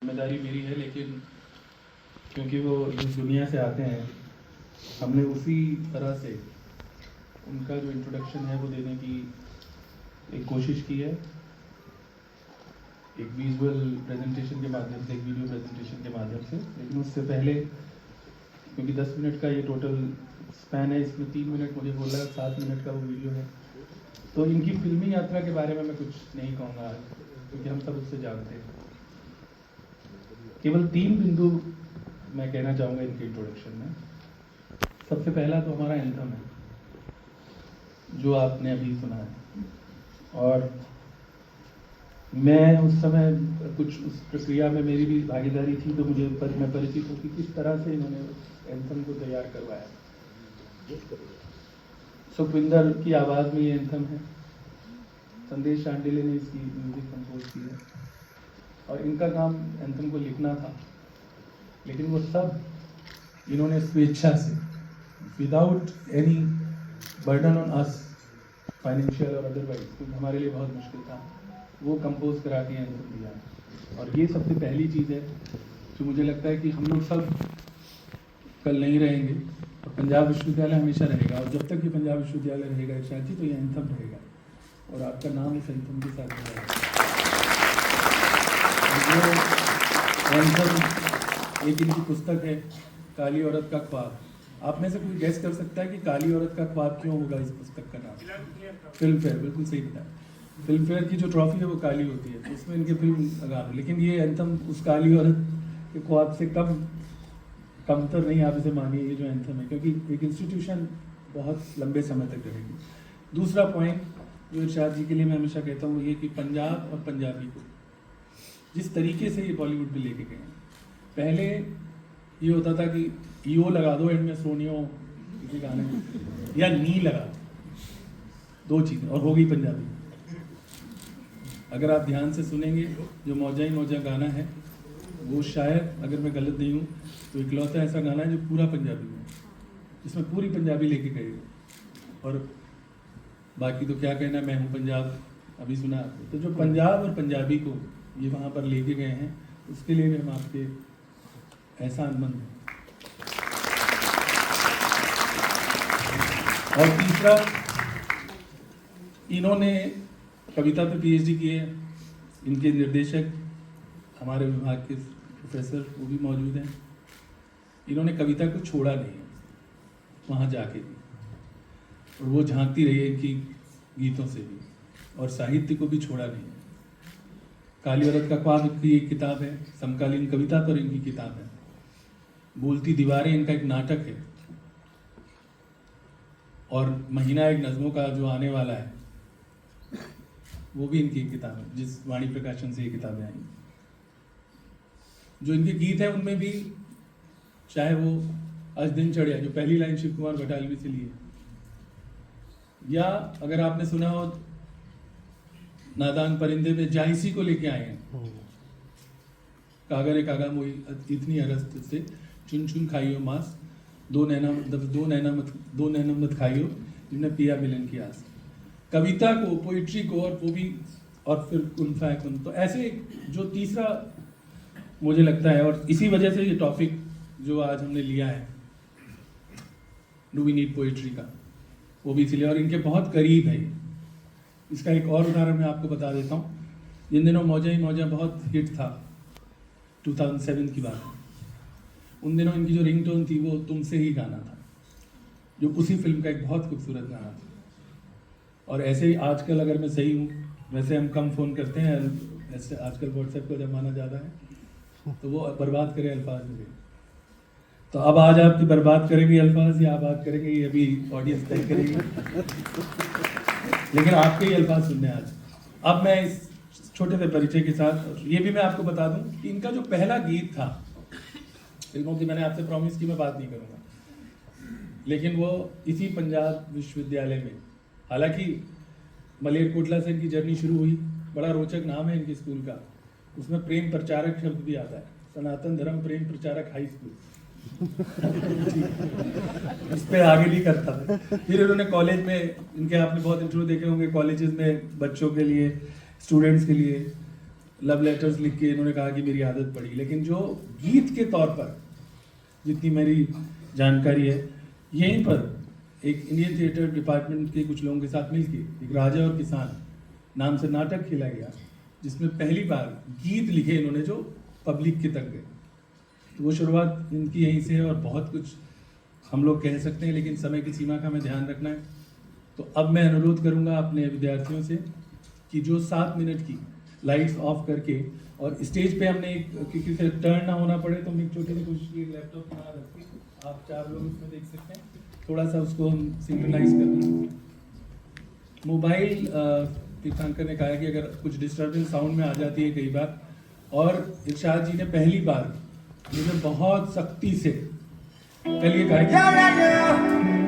जिम्मेदारी मेरी है, लेकिन क्योंकि वो इस दुनिया से आते हैं, हमने उसी तरह से उनका जो इंट्रोडक्शन है वो देने की एक कोशिश की है, एक विजुअल प्रेजेंटेशन के माध्यम से, एक वीडियो प्रेजेंटेशन के माध्यम से। लेकिन उससे पहले, क्योंकि 10 मिनट का ये टोटल स्पैन है, इसमें 3 मिनट मुझे बोला, 7 मिनट का वो वीडियो है, तो इनकी फिल्मी यात्रा के बारे में मैं कुछ नहीं कहूँगा आज, क्योंकि हम सब उससे जानते हैं। केवल 3 बिंदु मैं कहना चाहूँगा इनके इंट्रोडक्शन में। सबसे पहला तो हमारा एंथम है, जो आपने अभी सुना है, और मैं उस समय कुछ उस प्रक्रिया में मेरी भी भागीदारी थी, तो मुझे मैं परिचित हूँ कि किस तरह से इन्होंने एंथम को तैयार करवाया। सुखविंदर की आवाज़ में ये एंथम है, संदेश शांडिल्य ने इसकी म्यूजिक कंपोज की है, और इनका काम एंथम को लिखना था। लेकिन वो सब इन्होंने स्वेच्छा से, without any burden on us, financial और अदरवाइज, क्योंकि हमारे लिए बहुत मुश्किल था, वो कंपोज करा के एंथम दिया। और ये सबसे पहली चीज़ है जो मुझे लगता है कि हम लोग सब कल नहीं रहेंगे, और पंजाब विश्वविद्यालय हमेशा रहेगा, और जब तक ये पंजाब विश्वविद्यालय रहेगा इरशाद जी, तो ये एंथम रहेगा, और आपका नाम इस एंथम के साथ रहेगा। एंथम एक इनकी पुस्तक है, काली औरत का ख्वाब। आप में से कोई गैस कर सकता है कि काली औरत का ख्वाब क्यों होगा इस पुस्तक का नाम? फिल्म फेयर, बिल्कुल सही बताया। फिल्म फेयर की जो ट्रॉफी है वो काली होती है, तो उसमें इनके फिल्म लगा दो, लेकिन ये एंथम उस काली औरत के ख्वाब से कमतर नहीं, आप इसे मानिए, ये जो एंथम है, क्योंकि एक इंस्टीट्यूशन बहुत लंबे समय तक रहेगी। दूसरा पॉइंट जो इरशाद जी के लिए मैं हमेशा कहता हूँ, ये कि पंजाब और पंजाबी को जिस तरीके से ये बॉलीवुड में लेके गए हैं, पहले ये होता था कि ईओ लगा दो एंड में, सोनियो किसी गाने में, या नी लगा दो, 2 चीज़ें, और हो गई पंजाबी। अगर आप ध्यान से सुनेंगे, जो मौजा ही मौजा गाना है, वो शायद, अगर मैं गलत नहीं हूँ, तो इकलौता ऐसा गाना है जो पूरा पंजाबी है, जिसमें पूरी पंजाबी लेके गए। और बाकी तो क्या कहना, मैं हूँ पंजाब, अभी सुना आपको। तो जो पंजाब और पंजाबी को ये वहाँ पर लेके गए हैं, उसके लिए भी हम आपके एहसानमंद हैं। और तीसरा, इन्होंने कविता पे पीएचडी की है। इनके निर्देशक हमारे विभाग के प्रोफेसर, वो भी मौजूद हैं। इन्होंने कविता को छोड़ा नहीं है वहाँ जाके भी, और वो झांकती रही है इनकी गीतों से भी, और साहित्य को भी छोड़ा नहीं है। काली औरत का ख्वाब की एक किताब है, समकालीन कविता पर इनकी किताब है। बोलती दीवारें इनका एक नाटक है, और महीना एक नज़मों का जो आने वाला है, वो भी इनकी किताब है, जिस वाणी प्रकाशन से ये किताबें आई। जो इनके गीत हैं उनमें भी, चाहे वो आज दिन चढ़िया, जो पहली लाइन शिव कुमार बटालवी से लिए, या अगर आपने सुना हो नादान परिंदे में, जाइसी को लेके आए हैं, कागरे कागा मोई इतनी अरस्त से चुन चुन खाइयो मांस, दो नैना मत खाइयो, जिनने पिया मिलन की आस। कविता को, पोइट्री को, और वो भी, और फिर कुन फैकुन, तो ऐसे जो तीसरा मुझे लगता है, और इसी वजह से ये टॉपिक जो आज हमने लिया है, डू वी नीड पोइट्री का, वो भी इसलिए, और इनके बहुत करीब है। इसका एक और उदाहरण मैं आपको बता देता हूँ। जिन दिनों मौजा ही मौजा बहुत हिट था, 2007 की बात है, उन दिनों इनकी जो रिंगटोन थी वो तुमसे ही गाना था, जो उसी फिल्म का एक बहुत खूबसूरत गाना था। और ऐसे ही आजकल, अगर मैं सही हूँ, वैसे हम कम फ़ोन करते हैं, ऐसे आजकल व्हाट्सएप का ज़माना ज़्यादा है, तो वो बर्बाद करें अल्फाज में। तो अब आज आपकी बर्बाद करेंगे अल्फाज, या आप बात करेंगे, ये अभी ऑडियंस तय करेगी, लेकिन आपके ही अल्फाज सुनने आज। अब मैं इस छोटे से परिचय के साथ ये भी मैं आपको बता दूं कि इनका जो पहला गीत था, फिल्मों की मैंने आपसे प्रॉमिस की मैं बात नहीं करूँगा, लेकिन वो इसी पंजाब विश्वविद्यालय में, हालांकि मलेरकोटला से इनकी जर्नी शुरू हुई, बड़ा रोचक नाम है इनके स्कूल का, उसमें प्रेम प्रचारक शब्द भी आता है, सनातन धर्म प्रेम प्रचारक हाई स्कूल। इस पे आगे नहीं करता था। फिर उन्होंने कॉलेज में, इनके आपने बहुत इंटरव्यू देखे होंगे, कॉलेजेस में बच्चों के लिए, स्टूडेंट्स के लिए लव लेटर्स लिख के इन्होंने कहा कि मेरी आदत पड़ी, लेकिन जो गीत के तौर पर जितनी मेरी जानकारी है, यहीं पर एक इंडियन थिएटर डिपार्टमेंट के कुछ लोगों के साथ मिलकर एक राजा और किसान नाम से नाटक खेला गया, जिसमें पहली बार गीत लिखे इन्होंने जो पब्लिक के तक गए। तो वो शुरुआत इनकी यहीं से है और बहुत कुछ हम लोग कह सकते हैं, लेकिन समय की सीमा का हमें ध्यान रखना है। तो अब मैं अनुरोध करूंगा अपने विद्यार्थियों से कि जो 7 मिनट की लाइट्स ऑफ करके, और स्टेज पे हमने एक, क्योंकि फिर टर्न ना होना पड़े तो हम एक छोटी सी कोशिश की लैपटॉप के यहाँ रख के आप 4 लोग इसमें देख सकते हैं, थोड़ा सा उसको हम सिंक्रोनाइज कर दें। मोबाइल तीर्थंकर ने कहा कि अगर कुछ डिस्टर्बेंस साउंड में आ जाती है कई बार, और इरशाद जी ने पहली बार मुझे बहुत सख्ती से कल ये कहा कि